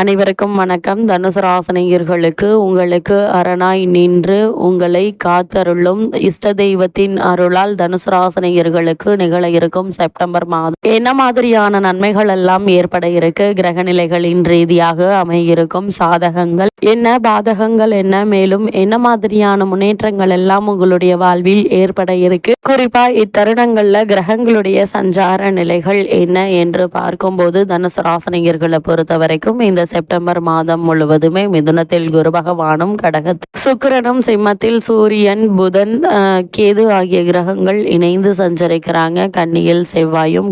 அனைவருக்கும் வணக்கம். தனுசு ராசினியர்களுக்கு உங்களுக்கு அரணாய் நின்று உங்களை காத்தருளும் இஷ்ட தெய்வத்தின் அருளால் தனுசு ராசினியர்களுக்கு நிகழ இருக்கும் செப்டம்பர் மாதம் என்ன மாதிரியான நன்மைகள் எல்லாம் ஏற்பட இருக்கு, கிரக நிலைகளின் ரீதியாக அமையிருக்கும் சாதகங்கள் என்ன, பாதகங்கள் என்ன, மேலும் என்ன மாதிரியான முன்னேற்றங்கள் எல்லாம் உங்களுடைய வாழ்வில் ஏற்பட இருக்கு, குறிப்பா இத்தருணங்கள்ல கிரகங்களுடைய சஞ்சார நிலைகள் என்ன என்று பார்க்கும்போது தனுசு ராசினியர்களை பொறுத்த வரைக்கும் இந்த செப்டம்பர் மாதம் முழுவதுமே மிதுனத்தில் குரு பகவானும், கடகத்தில் சுக்கிரனும், சிம்மத்தில் சூரியன், புதன், கேது ஆகிய கிரகங்கள் இணைந்து சஞ்சரிக்கிறாங்க. கன்னியில் செவ்வாயும்,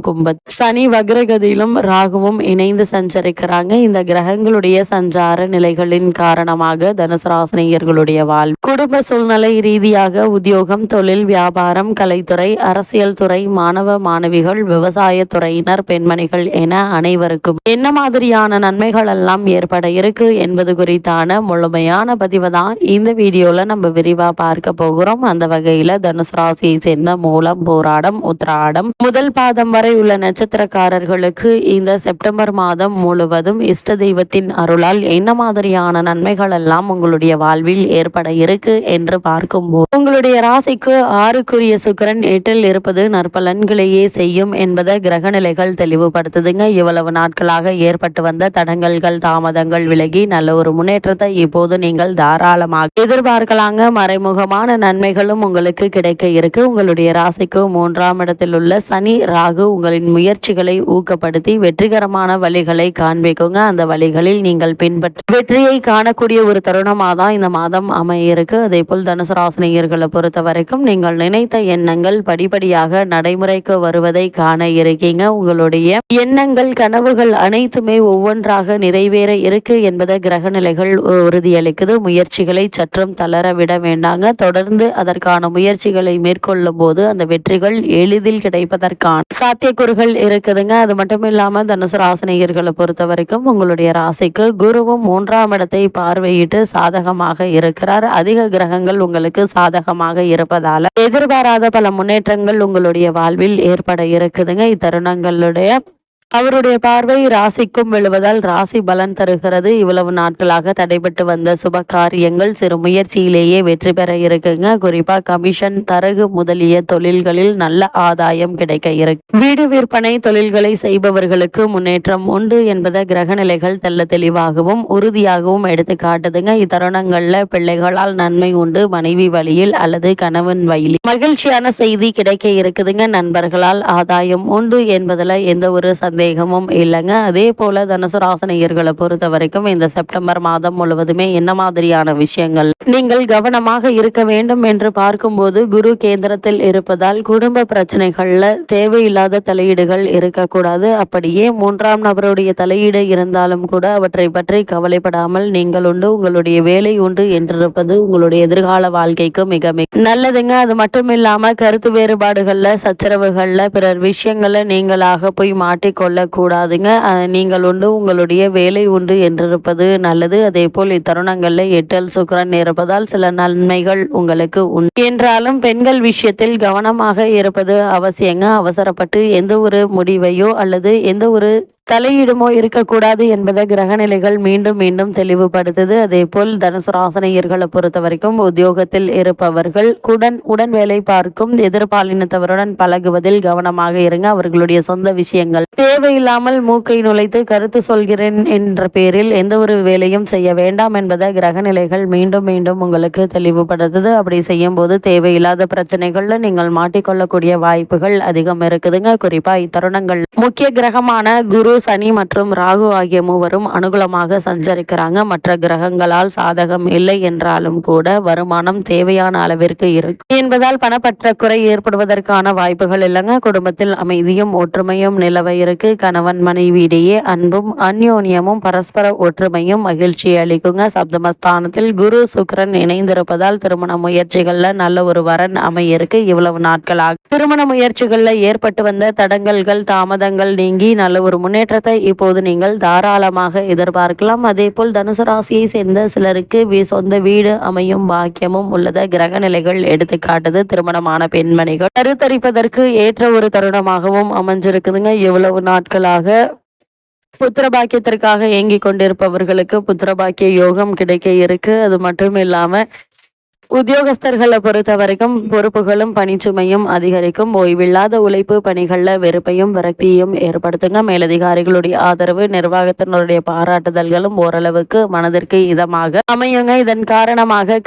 சனி வக்ரகதியிலும் ராகுவும் இணைந்து சஞ்சரிக்கிறாங்க. இந்த கிரகங்களுடைய சஞ்சார நிலைகளின் காரணமாக தனுசு ராசினியர்களுடைய வாழ்வு குடும்ப சூழ்நிலை ரீதியாக உத்தியோகம், தொழில், வியாபாரம், கலைத்துறை, அரசியல் துறை, மாணவ மாணவிகள், விவசாய துறையினர், பெண்மணிகள் என அனைவருக்கும் என்ன மாதிரியான நன்மைகள் எல்லாம் ஏற்பட இருக்கு என்பது குறித்தான முழுமையான பதிவை தான் இந்த வீடியோல நம்ம விரிவா பார்க்க போகிறோம். அந்த வகையில தனுசு ராசியை சேர்ந்த மூலம், போராடம், உத்திராடம் முதல் பாதம் வரை உள்ள நட்சத்திரக்காரர்களுக்கு இந்த செப்டம்பர் மாதம் முழுவதும் இஷ்ட தெய்வத்தின் அருளால் என்ன மாதிரியான நன்மைகள் எல்லாம் உங்களுடைய வாழ்வில் ஏற்பட இருக்கு என்று பார்க்கும்போது உங்களுடைய ராசிக்கு 6க்குரிய சுக்கிரன் 8ல் இருப்பது நற்பலன்களையே செய்யும் என்பதை கிரகநிலைகள் தெளிவுபடுத்துதுங்க. இவ்வளவு நாட்களாக ஏற்பட்டு வந்த தடங்கல்கள், தாமதங்கள் விலகி நல்ல ஒரு முன்னேற்றத்தை இப்போது நீங்கள் தாராளமாக எதிர்பார்க்கலாங்க. மறைமுகமான நன்மைகளும் உங்களுக்கு கிடைக்க இருக்கு. உங்களுடைய ராசிக்கு 3ஆம் இடத்தில் உள்ள சனி, ராகு உங்களின் முயற்சிகளை ஊக்கப்படுத்தி வெற்றிகரமான வழிகளை காண்பிக்குங்க. அந்த வழிகளில் நீங்கள் பின்பற்ற வெற்றியை காணக்கூடிய ஒரு தருணமாக தான் இந்த மாதம் அமையிருக்கு. அதே போல் தனுசு ராசினியர்களை பொறுத்த வரைக்கும் நீங்கள் நினைத்த எண்ணங்கள் படிப்படியாக நடைமுறைக்கு வருவதை காண இருக்கீங்க. உங்களுடைய எண்ணங்கள், கனவுகள் அனைத்துமே ஒவ்வொன்றாக நிறைவேற இருக்கு என்பதை கிரக நிலைகள் உறுதியளிக்குது. முயற்சிகளை சற்றும் தளர விட வேண்டாங்க. தொடர்ந்து அதற்கான முயற்சிகளை மேற்கொள்ளும் போது அந்த வெற்றிகள் எளிதில் கிடைப்பதற்கான சாத்தியக்கூறுகள் இருக்குதுங்க. அது மட்டும் இல்லாம தனுசு ராசினியர்களை பொறுத்த வரைக்கும் உங்களுடைய ராசிக்கு குருவும் 3ஆம் இடத்தை பார்வையிட்டு சாதகமாக இருக்கிறார். அதிக கிரகங்கள் உங்களுக்கு சாதகமாக இருப்பதால எதிர்பாராத பல முன்னேற்றங்கள் உங்களுடைய வாழ்வில் ஏற்பட இருக்குதுங்க. இத்தருணங்களுடைய அவருடைய பார்வை ராசிக்கும் விழுவதால் ராசி பலன் தருகிறது. இவ்வளவு நாட்களாக தடைபட்டு வந்த சுப காரியங்கள் சிறு முயற்சியிலேயே வெற்றி பெற இருக்குங்க. குறிப்பா கமிஷன், தரகு முதலிய தொழில்களில் நல்ல ஆதாயம் கிடைக்க இருக்கு. வீடு விற்பனை தொழில்களை செய்பவர்களுக்கு முன்னேற்றம் உண்டு என்பதை கிரகநிலைகள் தெல்ல தெளிவாகவும் உறுதியாகவும் எடுத்து காட்டுதுங்க. இத்தருணங்கள்ல பிள்ளைகளால் நன்மை உண்டு. மனைவி வழியில் அல்லது கணவன் வழியில் மகிழ்ச்சியான செய்தி கிடைக்க இருக்குதுங்க. நண்பர்களால் ஆதாயம் உண்டு என்பதுல எந்த ஒரு சந்தேகமும் இல்லைங்க. அதே போல தனுசு ராசினியர்களை பொறுத்த வரைக்கும் இந்த செப்டம்பர் மாதம் முழுவதுமே என்ன மாதிரியான விஷயங்கள் நீங்கள் கவனமாக இருக்க வேண்டும் என்று பார்க்கும்போது குரு கேந்திரத்தில் இருப்பதால் குடும்ப பிரச்சனைகள்ல தேவையில்லாத தலையீடுகள் இருக்கக்கூடாது. அப்படியே 3ஆம் நபருடைய தலையீடு இருந்தாலும் கூட அவற்றை பற்றி கவலைப்படாமல் நீங்கள் உண்டு, உங்களுடைய வேலை உண்டு என்றிருப்பது உங்களுடைய எதிர்கால வாழ்க்கைக்கு மிக மிக நல்லதுங்க. அது மட்டும் இல்லாம கருத்து வேறுபாடுகள்ல, சச்சரவுகள்ல, பிறர் விஷயங்களை நீங்களாக போய் மாட்டிக்கொள்ள கூடாதுங்க. நீங்கள் உண்டு, உங்களுடைய வேலை உண்டு என்றிருப்பது நல்லது. அதே போல் இத்தருணங்கள்ல 8ல் சுக்கிரன் இருப்பதால் சில நன்மைகள் உங்களுக்கு உண்டு என்றாலும் பெண்கள் விஷயத்தில் கவனமாக இருப்பது அவசியங்க. அவசரப்பட்டு எந்த ஒரு முடிவையோ அல்லது எந்த ஒரு தலையிடுமோ இருக்கக்கூடாது என்பதை கிரகநிலைகள் மீண்டும் மீண்டும் தெளிவுபடுத்துது. அதே போல் தனுசு ராசினியர்களை பொறுத்த வரைக்கும் உத்தியோகத்தில் இருப்பவர்கள் உடன் வேலை பார்க்கும் எதிர்பாலினத்தவருடன் பழகுவதில் கவனமாக இருங்க. அவர்களுடைய சொந்த விஷயங்கள் தேவையில்லாமல் மூக்கை நுழைத்து கருத்து சொல்கிறேன் என்ற பேரில் எந்த ஒரு வேலையும் செய்ய வேண்டாம் என்பதை கிரகநிலைகள் மீண்டும் மீண்டும் உங்களுக்கு தெளிவுபடுத்துது. அப்படி செய்யும் போது தேவையில்லாத பிரச்சனைகள்ல நீங்கள் மாட்டிக்கொள்ளக்கூடிய வாய்ப்புகள் அதிகம் இருக்குதுங்க. குறிப்பா இத்தருணங்கள் முக்கிய கிரகமான குரு, சனி மற்றும் ராகு ஆகிய மூவரும் அனுகூலமாக சஞ்சரிக்கிறாங்க. மற்ற கிரகங்களால் சாதகம் இல்லை என்றாலும் கூட வருமானம் தேவையான அளவிற்கு இருக்கு என்பதால் பணப்பற்றாக்குறை ஏற்படுவதற்கான வாய்ப்புகள் இல்லைங்க. குடும்பத்தில் அமைதியும் ஒற்றுமையும் நிலவ இருக்கு. கணவன் மனைவியிடையே அன்பும் அந்யோன்யமும் பரஸ்பர ஒற்றுமையும் மகிழ்ச்சி அளிக்குங்க. சப்தமஸ்தானத்தில் குரு, சுக்கிரன் இணைந்திருப்பதால் திருமண முயற்சிகள்ல நல்ல ஒரு வரன் அமையிருக்கு. இவ்வளவு நாட்களாக திருமண முயற்சிகள்ல ஏற்பட்டு வந்த தடங்கல்கள், தாமதங்கள் நீங்கி நல்ல ஒரு முன்னேற்றத்தை இப்போது நீங்கள் தாராளமாக எதிர்பார்க்கலாம். அதே போல் தனுசு ராசியை சேர்ந்த சிலருக்கு சொந்த வீடு அமையும் பாக்கியமும் உள்ளத கிரக நிலைகள் எடுத்து காட்டுது. திருமணமான பெண்மணிகள் கருத்தரிப்பதற்கு ஏற்ற ஒரு தருணமாகவும் அமைஞ்சிருக்குதுங்க. எவ்வளவு நாட்களாக புத்திர பாக்கியத்திற்காக ஏங்கிக் கொண்டிருப்பவர்களுக்கு புத்திர பாக்கிய யோகம் கிடைக்க இருக்கு. அது மட்டும் இல்லாம உத்தியோகஸ்தர்களை பொறுத்த வரைக்கும் பொறுப்புகளும் பணிச்சுமையும் அதிகரிக்கும். ஓய்வில்லாத உழைப்பு பணிகள்ல வெறுப்பையும் விரக்தியையும் ஏற்படுத்துங்க. மேலதிகாரிகளுடைய ஆதரவு நிர்வாகத்தினருடைய பாராட்டுதல்களும் ஓரளவுக்கு மனதிற்கு இதமாக அமையுங்க. இதன்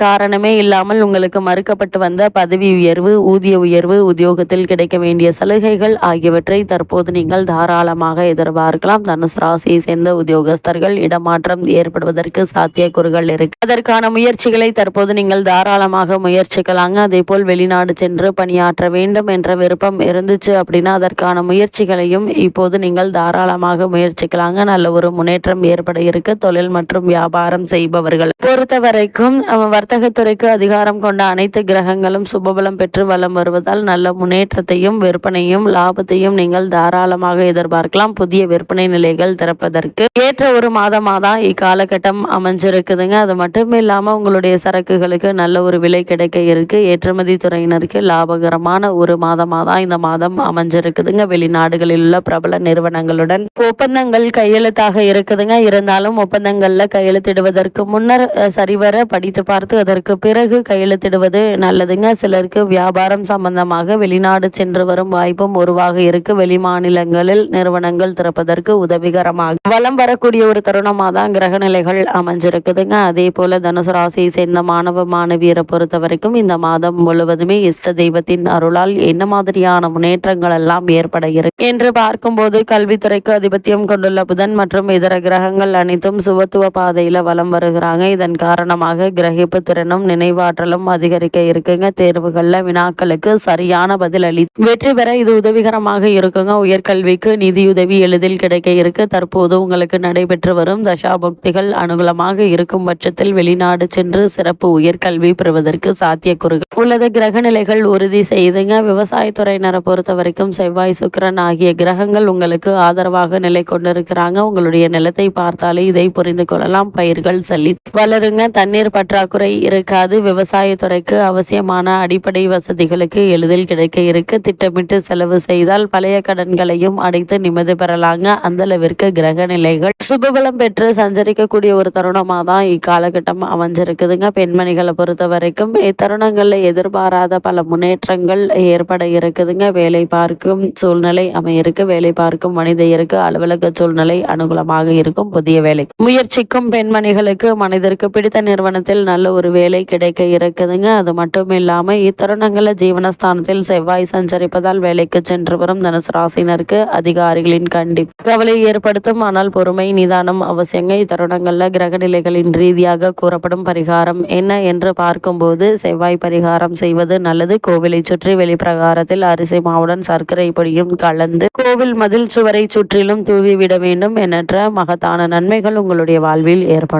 காரணமே இல்லாமல் உங்களுக்கு மறுக்கப்பட்டு வந்த பதவி உயர்வு, ஊதிய உயர்வு, உத்தியோகத்தில் கிடைக்க வேண்டிய சலுகைகள் ஆகியவற்றை தற்போது நீங்கள் தாராளமாக எதிர்பார்க்கலாம். தனுசு ராசியை சேர்ந்த உத்தியோகஸ்தர்கள் இடமாற்றம் ஏற்படுவதற்கு சாத்தியக்கூறுகள் இருக்கு. அதற்கான முயற்சிகளை தற்போது நீங்கள் தாராளமாக முயற்சிக்கலாங்க. அதே போல் வெளிநாடு சென்று பணியாற்ற வேண்டும் என்ற விருப்பம் இருந்துச்சு அப்படின்னா அதற்கான முயற்சிகளையும் இப்போது நீங்கள் தாராளமாக முயற்சிக்கலாங்க. நல்ல ஒரு முன்னேற்றம் ஏற்பட இருக்கு. தொழில் மற்றும் வியாபாரம் செய்பவர்கள் பொறுத்த வரைக்கும் வர்த்தகத்துறைக்கு அதிகாரம் கொண்ட அனைத்து கிரகங்களும் சுபபலம் பெற்று வலம் வருவதால் நல்ல முன்னேற்றத்தையும் விற்பனையும் லாபத்தையும் நீங்கள் தாராளமாக எதிர்பார்க்கலாம். புதிய விற்பனை நிலைகள் திறப்பதற்கு ஏற்ற ஒரு மாதமாக தான் இக்காலகட்டம் அமைஞ்சிருக்குதுங்க. அது மட்டும் இல்லாம உங்களுடைய சரக்குகளுக்கு நல்ல ஒரு விலை கிடைக்க இருக்கு. ஏற்றுமதி துறையினருக்கு லாபகரமான ஒரு மாதமாக தான் இந்த மாதம் அமைஞ்சிருக்குதுங்க. வெளிநாடுகளில் உள்ள பிரபல நிறுவனங்களுடன் ஒப்பந்தங்கள் கையெழுத்தாக இருக்குதுங்க. இருந்தாலும் ஒப்பந்தங்கள்ல கையெழுத்திடுவதற்கு முன்னர் சரிவர படித்து பார்த்து அதற்கு பிறகு கையெழுத்திடுவது நல்லதுங்க. சிலருக்கு வியாபாரம் சம்பந்தமாக வெளிநாடு சென்று வரும் வாய்ப்பும் உருவாக இருக்கு. வெளி மாநிலங்களில் நிறுவனங்கள் திறப்பதற்கு உதவிகரமாக வலம் வரக்கூடிய ஒரு தருணமாக தான் கிரக நிலைகள் அமைஞ்சிருக்குதுங்க. அதே போல தனுசு ராசியை சேர்ந்த மாணவ மாணவியரை பொறுத்த வரைக்கும் இந்த மாதம் முழுவதுமே இஷ்ட தெய்வத்தின் அருளால் என்ன மாதிரியான முன்னேற்றங்கள் எல்லாம் ஏற்பட இருக்கு என்று பார்க்கும்போது கல்வித்துறைக்கு அதிபத்தியம் கொண்டுள்ள புதன் மற்றும் இதர கிரகங்கள் அனைத்தும் சுபத்துவ பாதையில வலம் வருகிறாங்க. இதன் காரணமாக கிரகிப்பு திறனும் நினைவாற்றலும் அதிகரிக்க இருக்குங்க. தேர்வுகள்ல வினாக்களுக்கு சரியான பதில் அளி வெற்றி பெற இது உதவிகரமாக இருக்குங்க. உயர்கல்விக்கு நிதியுதவி எளிதில் கிடைக்க இருக்கு. தற்போது உங்களுக்கு நடைபெற்று வரும் தசாபக்திகள் அனுகூலமாக இருக்கும் பட்சத்தில் வெளிநாடு சென்று சிறப்பு உயர்கல்வி பெறுவதற்கு சாத்தியக்கூறுகள் உள்ளது. கிரக நிலைகள் உறுதி செய்துங்க. விவசாயத்துறையினரை பொறுத்த வரைக்கும் செவ்வாய், சுக்கிரன் ஆகிய கிரகங்கள் உங்களுக்கு ஆதரவாக நிலை கொண்டிருக்கிறாங்க. உங்களுடைய நிலத்தை பார்த்தாலே இதை புரிந்து கொள்ளலாம். பயிர்கள் சல்லி வளருங்க. தண்ணீர் பற்றாக்குறை இருக்காது. விவசாயத்துறைக்கு அவசியமான அடிப்படை வசதிகளுக்கு எளிதில் கிடைக்க இருக்கு. திட்டமிட்டு செலவு செய்தால் பழைய கடன்களையும் அடைத்து நிம்மதி பெறலாங்க. அந்த அளவிற்கு கிரக நிலைகள் சுபபலம் பெற்று சஞ்சரிக்கக்கூடிய ஒரு தருணமாக தான் இக்காலகட்டம் அமைஞ்சிருக்குதுங்க. பெண்மணிகளை பொறுத்த வரைக்கும் இத்தருணங்கள்ல எதிர்பாராத பல முன்னேற்றங்கள் ஏற்பட இருக்குதுங்க. வேலை பார்க்கும் சூழ்நிலை அமையிருக்கு. வேலை பார்க்கும் மனிதருக்கு அலுவலக சூழ்நிலை அனுகூலமாக இருக்கும். புதிய வேலை முயற்சிக்கும் பெண்மணிகளுக்கு மனிதருக்கு பிடித்த நிறுவனத்தில் நல்ல ஒரு வேலை கிடைக்க இருக்குதுங்க. அது மட்டும் இல்லாம இத்தருணங்கள்ல ஜீவனஸ்தானத்தில் செவ்வாய் சஞ்சரிப்பதால் வேலைக்கு சென்று வரும் தனுசு ராசினருக்கு அதிகாரிகளின் கவலை ஏற்படுத்தும். ஆனால் பொறுமை நிதானம் அவசியங்க. இத்தருணங்கள்ல கிரக நிலைகளின் ரீதியாக கூறப்படும் பரிகாரம் என்ன என்று பார்க்கும்போது செவ்வாய் பரிகாரம் செய்வது நல்லது. கோவிலை சுற்றி வெளிப்பிரகாரத்தில் அரிசி மாவுடன் சர்க்கரை பொடியும் கலந்து கோவில் மதில் சுவரை சுற்றிலும் தூவி விட வேண்டும். எண்ணற்ற மகத்தான நன்மைகள் உங்களுடைய வாழ்வில் ஏற்படும்.